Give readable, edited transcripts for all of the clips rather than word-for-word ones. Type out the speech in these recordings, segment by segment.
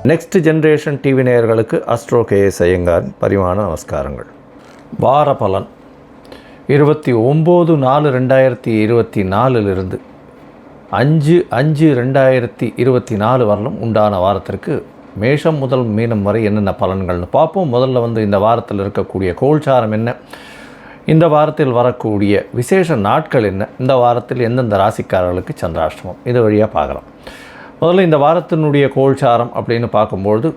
Next generation TV நேயர்களுக்கு astro KS ஐயங்காரின் பரிமாண நமஸ்காரங்கள். வார பலன் 29/4/2024 5/5/2024 வரலும் உண்டான வாரத்திற்கு மேஷம் முதல் மீனம் வரை என்னென்ன பலன்கள்னு பார்ப்போம். முதல்ல இந்த வாரத்தில் இருக்கக்கூடிய கோல்சாரம் என்ன, இந்த வாரத்தில் வரக்கூடிய விசேஷ நாட்கள் என்ன, இந்த வாரத்தில் எந்தெந்த ராசிக்காரர்களுக்கு சந்திராஷ்டமம், இது வழியாக பார்க்கலாம். முதல்ல இந்த வாரத்தினுடைய கோல்சாரம் அப்படின்னு பார்க்கும்பொழுது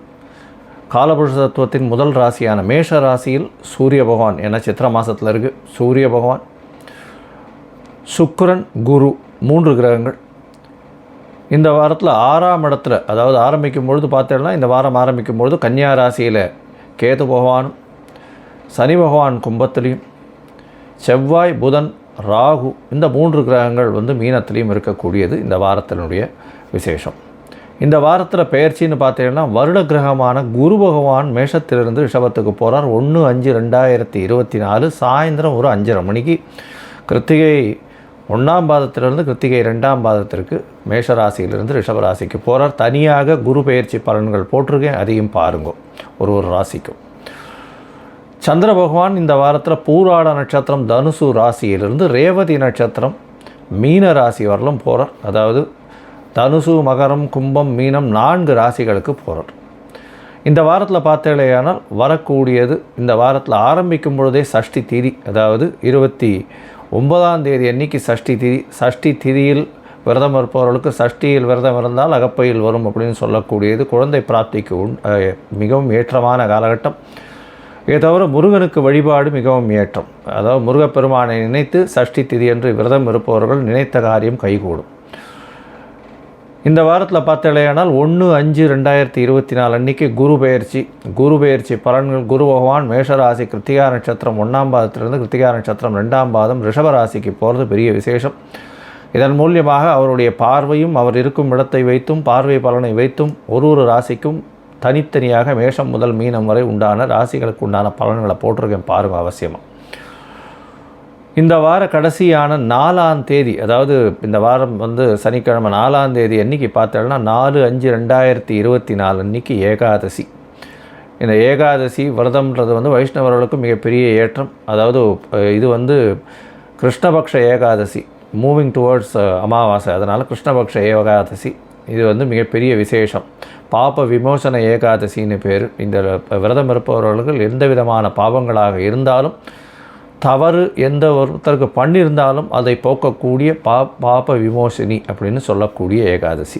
காலபுருஷ தத்துவத்தின் முதல் ராசியான மேஷ ராசியில் சூரிய பகவான், ஏன்னா சித்திரை மாதத்தில் இருக்குது, சூரிய பகவான், சுக்கிரன், குரு 3 கிரகங்கள் இந்த வாரத்தில் 6ஆம் இடத்துல, அதாவது ஆரம்பிக்கும் பொழுது பார்த்தோம்னா இந்த வாரம் ஆரம்பிக்கும் பொழுது கன்னியா ராசியில் கேது பகவானும், சனி பகவான் கும்பத்திலையும், செவ்வாய், புதன், ராகு இந்த 3 கிரகங்கள் மீனத்திலையும் இருக்கக்கூடியது இந்த வாரத்தினுடைய விசேஷம். இந்த வாரத்தில் பெயர்ச்சின்னு பார்த்தீங்கன்னா வருட கிரகமான குரு பகவான் மேஷத்திலிருந்து ரிஷபத்துக்கு போகிறார். 1/5/2024 சாயந்தரம் ஒரு 5:30 மணிக்கு கிருத்திகை 1ஆம் பாதத்திலிருந்து கிருத்திகை 2ஆம் பாதத்திற்கு மேஷராசியிலிருந்து ரிஷபராசிக்கு போகிறார். தனியாக குரு பெயர்ச்சி பலன்கள் போட்டிருக்கேன், அதையும் பாருங்க ஒரு ராசிக்கும். சந்திர பகவான் இந்த வாரத்தில் பூராட நட்சத்திரம் தனுசு ராசியிலிருந்து ரேவதி நட்சத்திரம் மீன ராசி வரலும் போகிறார். அதாவது தனுசு, மகரம், கும்பம், மீனம் 4 ராசிகளுக்கு போகிறார். இந்த வாரத்தில் பார்த்தேனால் வரக்கூடியது, இந்த வாரத்தில் ஆரம்பிக்கும் பொழுதே சஷ்டி திதி, அதாவது 29ஆம் தேதி அன்னைக்கு சஷ்டி திதி. சஷ்டி திதியில் விரதம் இருப்பவர்களுக்கு சஷ்டியில் விரதம் இருந்தால் அகப்பையில் வரும் அப்படின்னு சொல்லக்கூடியது குழந்தை பிராப்திக்கு மிகவும் ஏற்றமான காலகட்டம். இதை தவிர முருகனுக்கு வழிபாடு மிகவும் ஏற்றம். அதாவது முருகப்பெருமானை நினைத்து சஷ்டி திதி என்று விரதம் இருப்பவர்கள் நினைத்த காரியம் கைகூடும். இந்த வாரத்தில் பார்த்தலையானால் 1/5/2024 அன்றைக்கி குரு பெயர்ச்சி பலன்கள். குரு பகவான் மேஷராசி கிருத்திகா நட்சத்திரம் 1ஆம் பாதத்திலிருந்து கிருத்திகா நட்சத்திரம் 2ஆம் பாதம் ரிஷபராசிக்கு போகிறது பெரிய விசேஷம். இதன் மூலியமாக அவருடைய பார்வையும் அவர் இருக்கும் இடத்தை வைத்தும் பார்வை பலனை வைத்தும் ஒரு ராசிக்கும் தனித்தனியாக மேஷம் முதல் மீனம் வரை உண்டான ராசிகளுக்கு உண்டான பலன்களை போட்டிருக்கேன், பாருங்கள் அவசியமாக. இந்த வார கடைசியான 4ஆம் தேதி, அதாவது இந்த வாரம் சனிக்கிழமை 4ஆம் தேதி அன்றைக்கி பார்த்தோம்னா 4/5/2024 அன்றைக்கி ஏகாதசி. இந்த ஏகாதசி விரதம்ன்றது வைஷ்ணவர்களுக்கு மிகப்பெரிய ஏற்றம். அதாவது இது கிருஷ்ணபக்ஷ ஏகாதசி, மூவிங் டுவர்ட்ஸ் அமாவாசை, அதனால் கிருஷ்ணபக்ஷ ஏகாதசி இது மிகப்பெரிய விசேஷம். பாப விமோசன ஏகாதசின்னு பேர். இந்த விரதம் இருப்பவர்கள் எந்த விதமான பாவங்களாக இருந்தாலும், தவறு எந்த ஒருத்தருக்கு பண்ணியிருந்தாலும் அதை போக்கக்கூடிய பாப விமோசனி அப்படின்னு சொல்லக்கூடிய ஏகாதசி.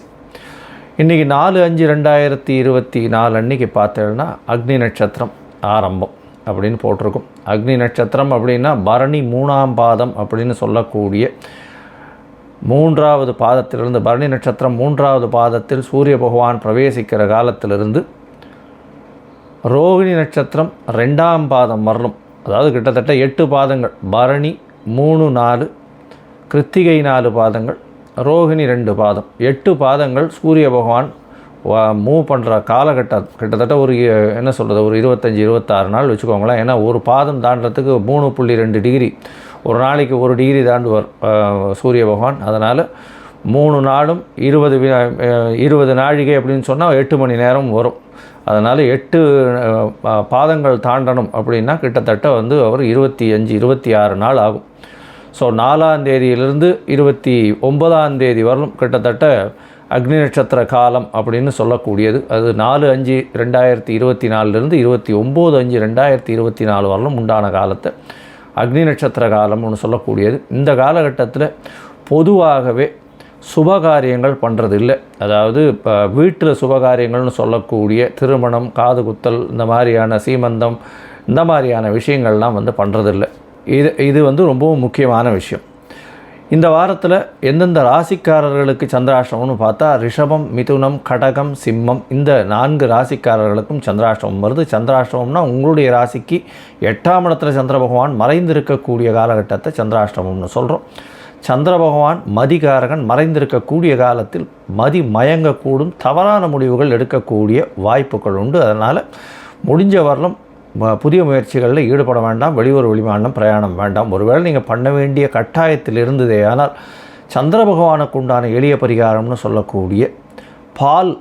இன்றைக்கி 4/5/2024 அன்றைக்கி பார்த்தோன்னா அக்னி நட்சத்திரம் ஆரம்பம் அப்படின்னு போட்டிருக்கும். அக்னி நட்சத்திரம் அப்படின்னா பரணி 3ஆம் பாதம் அப்படின்னு சொல்லக்கூடிய 3வது பாதத்திலிருந்து, பரணி நட்சத்திரம் 3வது பாதத்தில் சூரிய பகவான் பிரவேசிக்கிற காலத்திலிருந்து ரோகிணி நட்சத்திரம் 2ஆம் பாதம் வரலும், அதாவது கிட்டத்தட்ட 8 பாதங்கள். பரணி 3, 4, கிருத்திகை 4 பாதங்கள், ரோகிணி 2 பாதம், 8 பாதங்கள் சூரிய பகவான் மூவ் பண்ணுற காலகட்டம். கிட்டத்தட்ட ஒரு என்ன சொல்கிறது, ஒரு 25-26 நாள் வச்சுக்கோங்களேன். ஏன்னா ஒரு பாதம் தாண்டறதுக்கு 3.2 டிகிரி, ஒரு நாளைக்கு 1 டிகிரி தாண்டுவார் சூரிய பகவான். அதனால் 3 நாளும் 20 நாழிகை அப்படின்னு சொன்னால் 8 மணி நேரம் வரும். அதனால் 8 பாதங்கள் தாண்டணும் அப்படின்னா கிட்டத்தட்ட அவர் 25-26 நாள் ஆகும். ஸோ 4ஆம் தேதியிலிருந்து 29ஆம் தேதி வரலும் கிட்டத்தட்ட அக்னி நட்சத்திர காலம் அப்படின்னு சொல்லக்கூடியது. அது 4/5/2024 29/5/2024 வரலும் உண்டான காலத்தை அக்னி நட்சத்திர காலம்னு சொல்லக்கூடியது. இந்த காலகட்டத்தில் பொதுவாகவே சுபகாரியங்கள் பண்ணுறது இல்லை. அதாவது இப்போ வீட்டில் சுபகாரியங்கள்னு சொல்லக்கூடிய திருமணம், காது குத்தல், இந்த மாதிரியான சீமந்தம், இந்த மாதிரியான விஷயங்கள்லாம் பண்ணுறதில்லை. இது ரொம்பவும் முக்கியமான விஷயம். இந்த வாரத்தில் எந்தெந்த ராசிக்காரர்களுக்கு சந்திராஷ்டமம்னு பார்த்தா ரிஷபம், மிதுனம், கடகம், சிம்மம் இந்த 4 ராசிக்காரர்களுக்கும் சந்திராஷ்டமம் வருது. சந்திராஷ்டமம்னா உங்களுடைய ராசிக்கு 8ஆம் இடத்துல சந்திர பகவான் மறைந்திருக்கக்கூடிய காலகட்டத்தை சந்திராஷ்டமம்னு சொல்கிறோம். சந்திர பகவான் மதிகாரகன், மறைந்திருக்கக்கூடிய காலத்தில் மதி மயங்கக்கூடும், தவறான முடிவுகள் எடுக்கக்கூடிய வாய்ப்புகள் உண்டு. அதனால் முடிஞ்ச வரலும் புதிய முயற்சிகளில் ஈடுபட வேண்டாம். வெளியூர் வெளிமாநிலம் பிரயாணம் வேண்டாம். ஒருவேளை நீங்கள் பண்ண வேண்டிய கட்டாயத்தில் இருந்ததே ஆனால் சந்திர பகவானுக்கு உண்டான எளிய பரிகாரம்னு சொல்லக்கூடிய பால்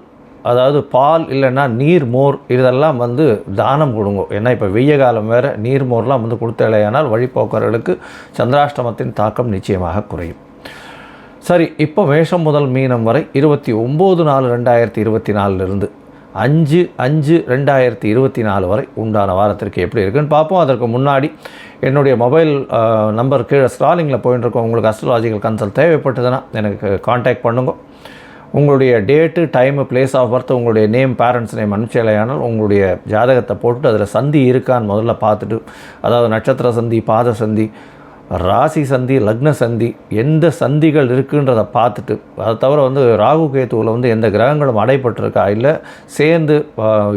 அதாவது பால் இல்லைன்னா நீர் மோர் இதெல்லாம் வந்து தானம் கொடுங்க. ஏன்னா இப்போ வெய்ய காலம் வேறு, நீர் மோர்லாம் வந்து கொடுத்தலையானால் வழிபோக்கர்களுக்கு சந்திராஷ்டமத்தின் தாக்கம் நிச்சயமாக குறையும். சரி, இப்போ மேஷம் முதல் மீனம் வரை 29/4/2024 5/5/2024 வரை உண்டான வாரத்திற்கு எப்படி இருக்குன்னு பார்ப்போம். அதற்கு முன்னாடி என்னுடைய மொபைல் நம்பர் கீழே ஸ்க்ராலிங்கில் போயின்னு இருக்கோம். உங்களுக்கு அஸ்ட்ராலாஜிக்கல் கன்சல்ட் தேவைப்பட்டதுன்னா எனக்கு காண்டாக்ட் பண்ணுங்க. உங்களுடைய date, time, place of birth, உங்களுடைய நேம், பேரண்ட்ஸ் நேம் அனுப்பிச்சலையானால் உங்களுடைய ஜாதகத்தை போட்டுட்டு அதில் சந்தி இருக்கான்னு முதல்ல பார்த்துட்டு, அதாவது நட்சத்திர சந்தி, பாத சந்தி, ராசி சந்தி, லக்ன சந்தி, எந்த சந்திகள் இருக்குன்றதை பார்த்துட்டு, அதை தவிர வந்து ராகு கேத்துவில் வந்து எந்த கிரகங்களும் அடைப்பட்டிருக்கா இல்லை சேர்ந்து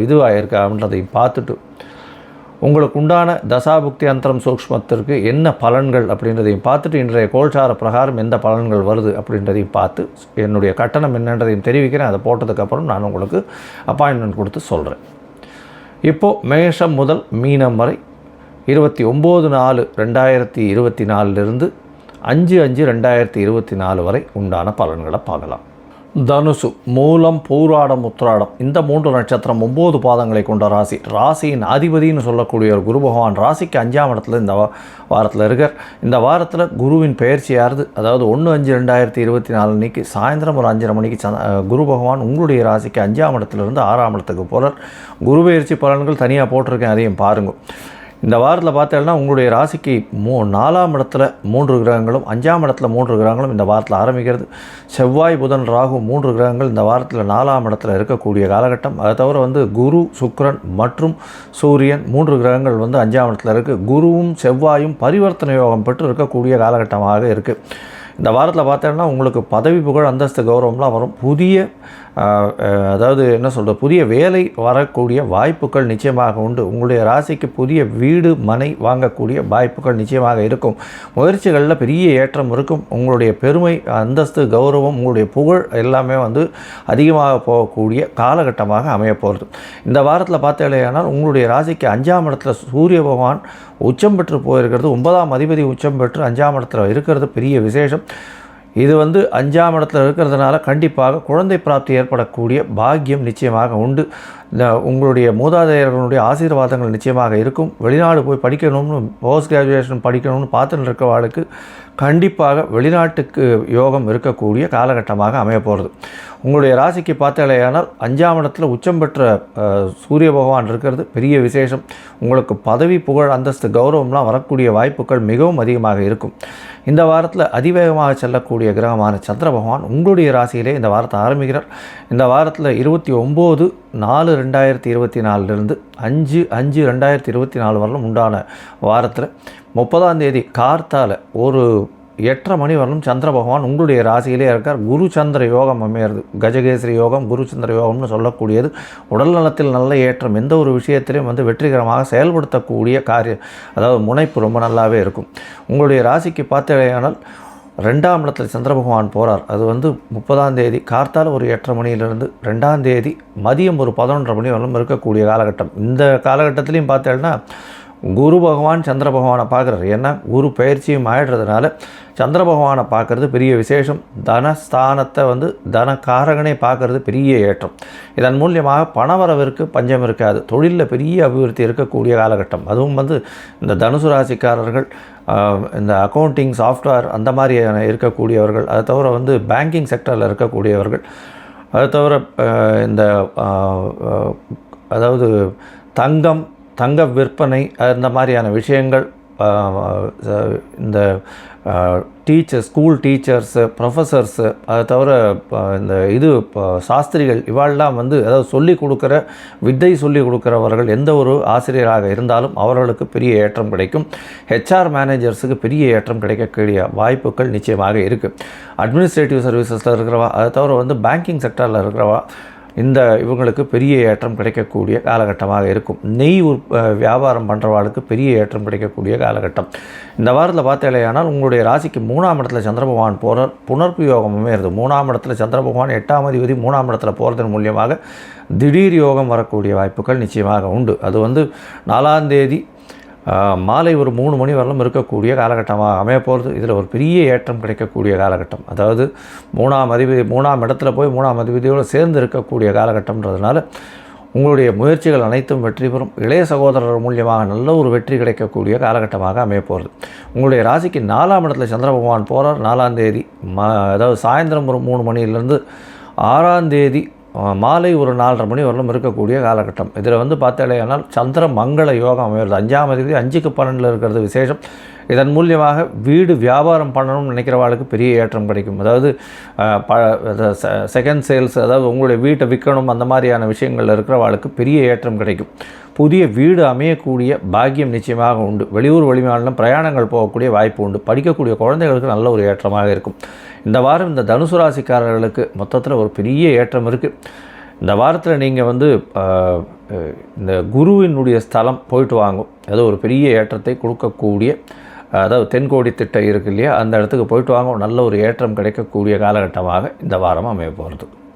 இதுவாகிருக்கா அப்படின்றதையும் பார்த்துட்டு, உங்களுக்கு உண்டான தசாபுக்தி அந்தரம் சூக்ஷ்மத்திற்கு என்ன பலன்கள் அப்படின்றதையும் பார்த்துட்டு, இன்றைய கோல்சார பிரகாரம் எந்த பலன்கள் வருது அப்படின்றதையும் பார்த்து என்னுடைய கட்டணம் என்னன்றதையும் தெரிவிக்கிறேன். அதை போட்டதுக்கப்புறம் நான் உங்களுக்கு அப்பாயின்மெண்ட் கொடுத்து சொல்கிறேன். இப்போது மேஷம் முதல் மீனம் வரை 29/4/2024 5/5/2024 வரை உண்டான பலன்களை பார்க்கலாம். தனுசு, மூலம், பூராடம், உத்திராடம் இந்த 3 நட்சத்திரம் 9 பாதங்களை கொண்ட ராசி. ராசியின் அதிபதினு சொல்லக்கூடிய ஒரு குரு பகவான் ராசிக்கு 5ஆம் இடத்துல இந்த வாரத்தில் இருக்கார். இந்த வாரத்தில் குருவின் பெயர்ச்சியாகிறது, அதாவது 1/5/2024 அன்றைக்கி சாயந்தரம் ஒரு 5:30 மணிக்கு குரு பகவான் உங்களுடைய ராசிக்கு 5ஆம் இடத்துலேருந்து 6ஆம் இடத்துக்கு போகிறார். குரு பெயர்ச்சி பலன்கள் தனியாக போட்டிருக்கேன், அதையும் பாருங்கள். இந்த வாரத்தில் பார்த்தீங்கன்னா உங்களுடைய ராசிக்கு 4ஆம் இடத்துல 3 கிரகங்களும் 5ஆம் இடத்துல 3 கிரகங்களும் இந்த வாரத்தில் ஆரம்பிக்கிறது. செவ்வாய், புதன், ராகு 3 கிரகங்கள் இந்த வாரத்தில் 4ஆம் இடத்துல இருக்கக்கூடிய காலகட்டம். அதை தவிர வந்து குரு, சுக்கிரன் மற்றும் சூரியன் 3 கிரகங்கள் வந்து 5ஆம் இடத்துல இருக்குது. குருவும் செவ்வாயும் பரிவர்த்தனை யோகம் பெற்று இருக்கக்கூடிய காலகட்டமாக இருக்குது. இந்த வாரத்தில் பார்த்தீங்கன்னா உங்களுக்கு பதவி, புகழ், அந்தஸ்து, கௌரவம்லாம் வரும். அதாவது என்ன சொல்கிறது, புதிய வேலை வரக்கூடிய வாய்ப்புகள் நிச்சயமாக உண்டு. உங்களுடைய ராசிக்கு புதிய வீடு, மனை வாங்கக்கூடிய வாய்ப்புகள் நிச்சயமாக இருக்கும். முயற்சிகளில் பெரிய ஏற்றம் இருக்கும். உங்களுடைய பெருமை, அந்தஸ்து, கௌரவம், உங்களுடைய புகழ் எல்லாமே வந்து அதிகமாக போகக்கூடிய காலகட்டமாக அமையப்போகிறது. இந்த வாரத்தில் பார்த்தீங்கன்னா உங்களுடைய ராசிக்கு 5ஆம் இடத்துல சூரிய பகவான் உச்சம் பெற்று போயிருக்கிறது. 9ஆம் அதிபதி உச்சம் பெற்று 5ஆம் இடத்துல இருக்கிறது பெரிய விசேஷம். இது வந்து 5ஆம் இடத்துல இருக்கிறதுனால கண்டிப்பாக குழந்தை பிராப்தி ஏற்படக்கூடிய பாக்கியம் நிச்சயமாக உண்டு. உங்களுடைய மூதாதையர்களுடைய ஆசீர்வாதங்கள் நிச்சயமாக இருக்கும். வெளிநாடு போய் படிக்கணும்னு, போஸ்ட் கிராஜுவேஷன் படிக்கணும்னு பார்த்துட்டு இருக்கிறவாளுக்கு கண்டிப்பாக வெளிநாட்டுக்கு யோகம் இருக்கக்கூடிய காலகட்டமாக அமைய போகிறது. உங்களுடைய ராசிக்கு பார்த்தாலேயானால் 5ஆம் இடத்துல உச்சம் பெற்ற சூரிய பகவான் இருக்கிறது பெரிய விசேஷம். உங்களுக்கு பதவி, புகழ், அந்தஸ்து, கௌரவம்லாம் வரக்கூடிய வாய்ப்புகள் மிகவும் அதிகமாக இருக்கும். இந்த வாரத்தில் அதிவேகமாக செல்லக்கூடிய கிரகமான சந்திர பகவான் உங்களுடைய ராசியிலே இந்த வாரத்தை ஆரம்பிக்கிறார். இந்த வாரத்தில் 29/4/2024 5/5/2024 வரலும் உண்டான வாரத்தில் 30ஆம் தேதி கார்த்தால ஒரு 8:30 மணி வரலும் சந்திர பகவான் உங்களுடைய ராசியிலே இருக்கார். குரு சந்திர யோகம் அமையிறது. கஜகேசரி யோகம், குரு சந்திர யோகம்னு சொல்லக்கூடியது. உடல் நலத்தில் நல்ல ஏற்றம், எந்த ஒரு விஷயத்திலையும் வந்து வெற்றிகரமாக செயல்படுத்தக்கூடிய அதாவது முனைப்பு ரொம்ப நல்லாவே இருக்கும். உங்களுடைய ராசிக்கு பார்த்தேனால் 2ஆம் இடத்துல சந்திர பகவான் போகிறார். அது வந்து 30ஆம் தேதி கார்த்தால ஒரு 8:30 மணியிலிருந்து 2ஆம் தேதி மதியம் ஒரு 11:30 மணி வரலும் இருக்கக்கூடிய காலகட்டம். இந்த காலகட்டத்திலையும் பார்த்தேன்னா குரு பகவான் சந்திர பகவானை பார்க்குறாரு. ஏன்னா குரு பயிற்சியும் ஆயிடுறதுனால சந்திர பகவானை பார்க்குறது பெரிய விசேஷம். தனஸ்தானத்தை வந்து தனக்காரகனை பார்க்குறது பெரிய ஏற்றம். இதன் மூலியமாக பணவரவிற்கு பஞ்சம் இருக்காது. தொழிலில் பெரிய அபிவிருத்தி இருக்கக்கூடிய காலகட்டம். அதுவும் வந்து இந்த தனுசு ராசிக்காரர்கள், இந்த அக்கௌண்டிங், சாஃப்ட்வேர் அந்த மாதிரி இருக்கக்கூடியவர்கள், அதை தவிர வந்து பேங்கிங் செக்டரில் இருக்கக்கூடியவர்கள், அதை தவிர இந்த அதாவது தங்க விற்பனை அந்த மாதிரியான விஷயங்கள், இந்த ஸ்கூல் டீச்சர்ஸு, ப்ரொஃபஸர்ஸு, அதை தவிர இந்த சாஸ்திரிகள் இவாளெலாம் வந்து அதாவது வித்தை சொல்லிக் கொடுக்குறவர்கள் எந்த ஒரு ஆசிரியராக இருந்தாலும் அவர்களுக்கு பெரிய ஏற்றம் கிடைக்கும். ஹெச்ஆர் மேனேஜர்ஸுக்கு பெரிய ஏற்றம் கிடைக்கக்கூடிய வாய்ப்புகள் நிச்சயமாக இருக்குது. அட்மினிஸ்ட்ரேட்டிவ் சர்வீசஸில் இருக்கிறவா, அதை தவிர வந்து பேங்கிங் செக்டரில் இருக்கிறவா, இவங்களுக்கு பெரிய ஏற்றம் கிடைக்கக்கூடிய காலகட்டமாக இருக்கும். நெய் வியாபாரம் பண்ணுறவாளுக்கு பெரிய ஏற்றம் கிடைக்கக்கூடிய காலகட்டம். இந்த வாரத்தில் பார்த்தேலையானால் உங்களுடைய ராசிக்கு 3ஆம் இடத்துல சந்திர பகவான் போகிறார். புனர்ப்பு யோகம் அமையிறது. 3ஆம் இடத்துல சந்திர பகவான் 8ஆம் அதிபதி 3ஆம் இடத்துல போகிறதன் மூலியமாக திடீர் யோகம் வரக்கூடிய வாய்ப்புகள் நிச்சயமாக உண்டு. அது வந்து 4ஆம் தேதி மாலை ஒரு 3 மணி வரலும் இருக்கக்கூடிய காலகட்டமாக அமைய போகிறது. இதில் ஒரு பெரிய ஏற்றம் கிடைக்கக்கூடிய காலகட்டம். அதாவது 3ஆம் இடத்துல போய் 3ஆம் அதிபதியோடு சேர்ந்து இருக்கக்கூடிய காலகட்டம்ன்றதுனால உங்களுடைய முயற்சிகள் அனைத்தும் வெற்றி பெறும். இளைய சகோதரர் மூலியமாக நல்ல ஒரு வெற்றி கிடைக்கக்கூடிய காலகட்டமாக அமைய போகிறது. உங்களுடைய ராசிக்கு 4ஆம் இடத்துல சந்திர பகவான் போகிறார். 4ஆம் தேதி அதாவது சாயந்தரம் ஒரு 3 மணிலேருந்து 6ஆம் தேதி மாலை ஒரு 4:30 மணி வரலும் இருக்கக்கூடிய காலகட்டம். இதில் பார்த்தாலேயானால் சந்திர மங்கள யோகம் அமைகிறது. 5ஆம் தேதி 5க்கு 12 இருக்கிறது விசேஷம். இதன் மூலியமாக வீடு வியாபாரம் பண்ணணும்னு நினைக்கிறவாளுக்கு பெரிய ஏற்றம் கிடைக்கும். அதாவது செகண்ட் சேல்ஸ், அதாவது உங்களுடைய வீட்டை விற்கணும் அந்த மாதிரியான விஷயங்களில் இருக்கிறவாளுக்கு பெரிய ஏற்றம் கிடைக்கும். புதிய வீடு அமையக்கூடிய பாக்கியம் நிச்சயமாக உண்டு. வெளியூர் வெளிமாநிலம் பிரயாணங்கள் போகக்கூடிய வாய்ப்பு உண்டு. படிக்கக்கூடிய குழந்தைகளுக்கு நல்ல ஒரு ஏற்றமாக இருக்கும். இந்த வாரம் இந்த தனுசு ராசிக்காரர்களுக்கு மொத்தத்தில் ஒரு பெரிய ஏற்றம் இருக்குது. இந்த வாரத்தில் நீங்கள் இந்த குருவினுடைய ஸ்தலம் போயிட்டு வாங்கும். அது ஒரு பெரிய ஏற்றத்தை கொடுக்கக்கூடிய, அதாவது தென்கோடி திட்டம் இருக்கு இல்லையா, அந்த இடத்துக்கு போயிட்டு வாங்க. நல்ல ஒரு ஏற்றம் கிடைக்கக்கூடிய காலகட்டமாக இந்த வாரம் அமைய போகிறது.